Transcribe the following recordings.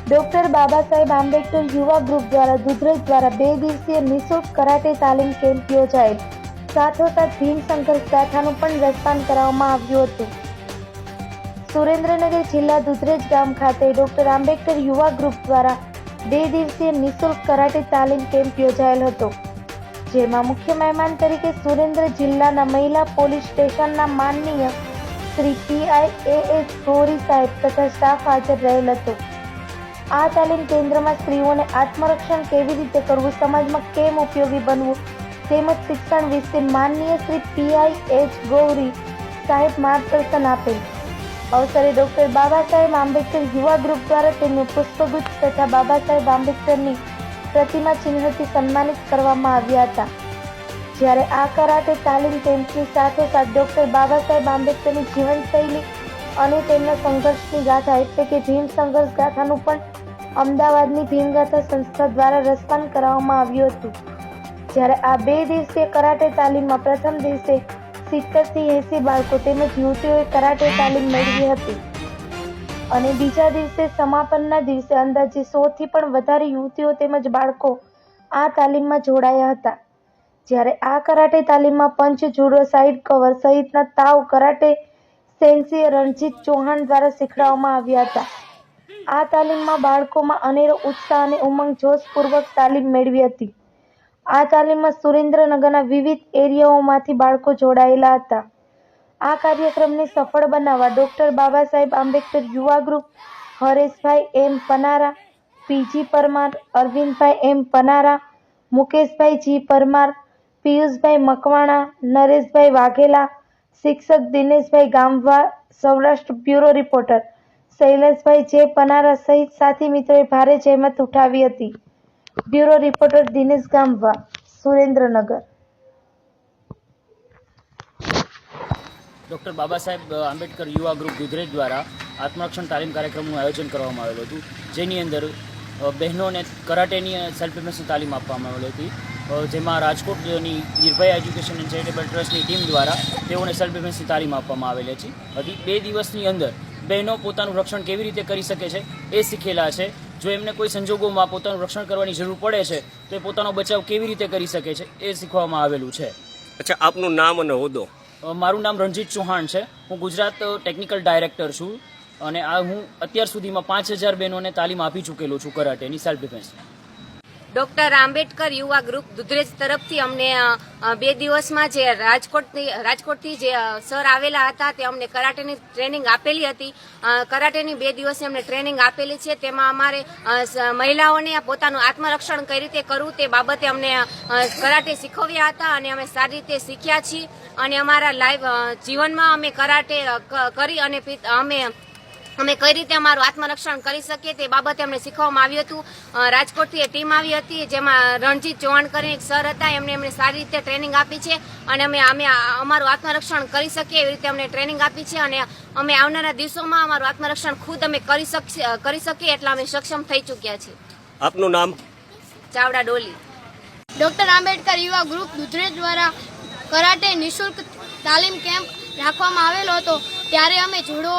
Doctor બાબા સાહેબ આંબેડકર યુવા group દ્વારા દુધરેજ દ્વારા 2 દિવસીય નિઃશુલ્ક કરાટે તાલીમ કેમ્પ યોજાયેલ. સાથોસાથ ભીમ સંઘર્ષ ગાથાનું પણ રસપાન કરાવવામાં આવ્યું હતું. સુરેન્દ્રનગર જિલ્લા દુધરેજ ગામ ખાતે ડોક્ટર આંબેડકર યુવા ગ્રુપ દ્વારા 2 દિવસીય નિઃશુલ્ક કરાટે તાલીમ કેમ્પ યોજાયેલ હતો, જેમાં મુખ્ય મહેમાન તરીકે સુરેન્દ્ર જિલ્લાના મહિલા પોલીસ સ્ટેશનના માનનીય શ્રી PIAS ગૌરી સાહેબ તથા સ્ટાફ હાજર રહેલ હતો. આ તાલીમ કેન્દ્રમાં સ્ત્રીઓને આત્મરક્ષણ કેવી રીતે કરવું, સમાજમાં કેમ ઉપયોગી બનવું તેમજ શિક્ષણ વિશે માનનીય શ્રી PIAS ગૌરી સાહેબ માર્ગદર્શન આપેલ. અવસરે ડોક્ટર બાબા સાહેબ આંબેડકર યુવા ગ્રુપ દ્વારા તેમને પુષ્પગુચ્છ તથા બાબા સાહેબ આંબેડકરની પ્રતિમા ચિહ્નથી સન્માનિત કરવામાં આવ્યા હતા. જ્યારે આ કરાટે તાલીમ કેમ્પની સાથોસાથ ડોક્ટર બાબા સાહેબ આંબેડકરની જીવનશૈલી અને તેમના સંઘર્ષની ગાથા એટલે કે ભીમ સંઘર્ષ ગાથાનું પણ અમદાવાદની ભીમગાથા સંસ્થા દ્વારા રસપાન કરાવવામાં આવ્યું હતું. જ્યારે આ 2 દિવસીય કરાટે તાલીમમાં પ્રથમ દિવસે 70 થી 80 બાળકો તેમજ યુવતીઓએ કરાટે તાલીમ મેળવી હતી અને બીજા દિવસે સમાપનના દિવસે અંદાજે 100 થી પણ વધારે યુવતીઓ તેમજ બાળકો આ તાલીમમાં જોડાયા હતા. જ્યારે આ કરાટે તાલીમમાં પંચ, જુડો, સાઇડ કવર સહિતના તાવ કરાટે સેન્સી રણજીત ચૌહાણ દ્વારા શીખવાડવામાં આવ્યા હતા. આ તાલીમમાં બાળકોમાં અનેરો ઉત્સાહ અને ઉમંગ જોશપૂર્વક તાલીમ મેળવી હતી. આ તાલીમમાં સુરેન્દ્રનગરના વિવિધ એરિયાઓમાંથી બાળકો જોડાયેલા હતા. આ કાર્યક્રમને સફળ બનાવવા ડોક્ટર બાબા સાહેબ આંબેડકર યુવા group, Hareshbhai M Panara, PG Parmar, Arvindbhai M Panara, Mukeshbhai G Parmar, Piyushbhai Makwana, Nareshbhai Vaghela, શિક્ષક Dineshbhai Gamva, Saurashtra bureau reporter Shaileshbhai J Panara સહિત સાથી મિત્રોએ ભારે જહેમત ઉઠાવી હતી. Bureau reporter Dinesh Gamva, Surendranagar. Doctor Baba Saheb Ambedkar યુવા ગ્રુપ દુધરેજ દ્વારા આત્મરક્ષણ તાલીમ કાર્યક્રમનું આયોજન કરવામાં આવેલું હતું, જેની અંદર બહેનોને કરાટેની સેલ્ફ ડિફેન્સની તાલીમ આપવામાં આવેલી હતી. જેમાં રાજકોટની નિર્ભયા એજ્યુકેશન એન્ડ ચેરિટેબલ ટ્રસ્ટની ટીમ દ્વારા તેઓને સેલ્ફ ડિફેન્સની તાલીમ આપવામાં આવેલી હતી. 2 દિવસની અંદર બહેનો પોતાનું રક્ષણ કેવી રીતે કરી શકે છે એ શીખેલા છે. જો એમને કોઈ સંજોગોમાં પોતાનું રક્ષણ કરવાની જરૂર પડે છે તો એ પોતાનો બચાવ કેવી રીતે કરી શકે છે એ શીખવામાં આવેલું છે. અચ્છા, આપનું નામ અને હોદ્દો? મારું નામ રણજીત ચૌહાણ છે. હું ગુજરાત ટેકનિકલ ડાયરેક્ટર છું અને હું અત્યાર સુધીમાં 5000 બહેનોને તાલીમ આપી ચૂકેલો છું કરાટેની સેલ્ફ ડિફેન્સ. ડોક્ટર આંબેડકર યુવા ગ્રુપ દુધરેજ તરફથી અમને 2 દિવસમાં જે રાજકોટથી જે સર આવેલા હતા તે અમને કરાટેની ટ્રેનિંગ આપેલી હતી. કરાટેની 2 દિવસની અમને ટ્રેનિંગ આપેલી છે. તેમાં અમારે મહિલાઓને પોતાનું આત્મરક્ષણ કઈ રીતે કરવું તે બાબતે અમને કરાટે શીખવ્યા હતા અને અમે સારી રીતે શીખ્યા છીએ અને અમારા લાઈવ જીવનમાં અમે કરાટે કરી અને અમે કઈ રીતે અમારું આત્મરક્ષણ કરી શકીએ તે બાબતે અમને શીખવવામાં આવ્યું હતું. રાજકોટથી ટીમ આવી હતી, જેમાં રણજીત ચૌહાણ કરીને એક સર હતા. એમને સારી રીતે ટ્રેનિંગ આપી છે અને અમે અમારું આત્મરક્ષણ કરી શકીએ એવી રીતે અમને ટ્રેનિંગ આપી છે અને અમે આવનારા દિવસોમાં અમારું આત્મરક્ષણ ખુદ અમે કરી શકીએ એટલા અમે સક્ષમ થઈ ચૂક્યા છીએ. આપનું નામ? ચાવડા ડોલી. ડોક્ટર આંબેડકર યુવા ગ્રુપ દુધરેજ દ્વારા કરાટે નિઃશુલ્ક તાલીમ કેમ્પ રાખવામાં આવેલો હતો. ત્યારે અમે જુડો,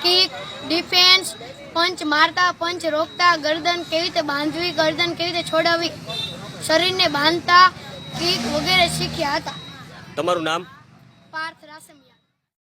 કિક, ડિફેન્સ, પંચ મારતા, પંચ રોકતા, ગરદન કેવી રીતે બાંધવી, ગરદન કેવી રીતે છોડાવવી, શરીરને બાંધતા, કિક વગેરે શીખ્યા હતા. તમારું નામ? પાર્થ રાસમિયા.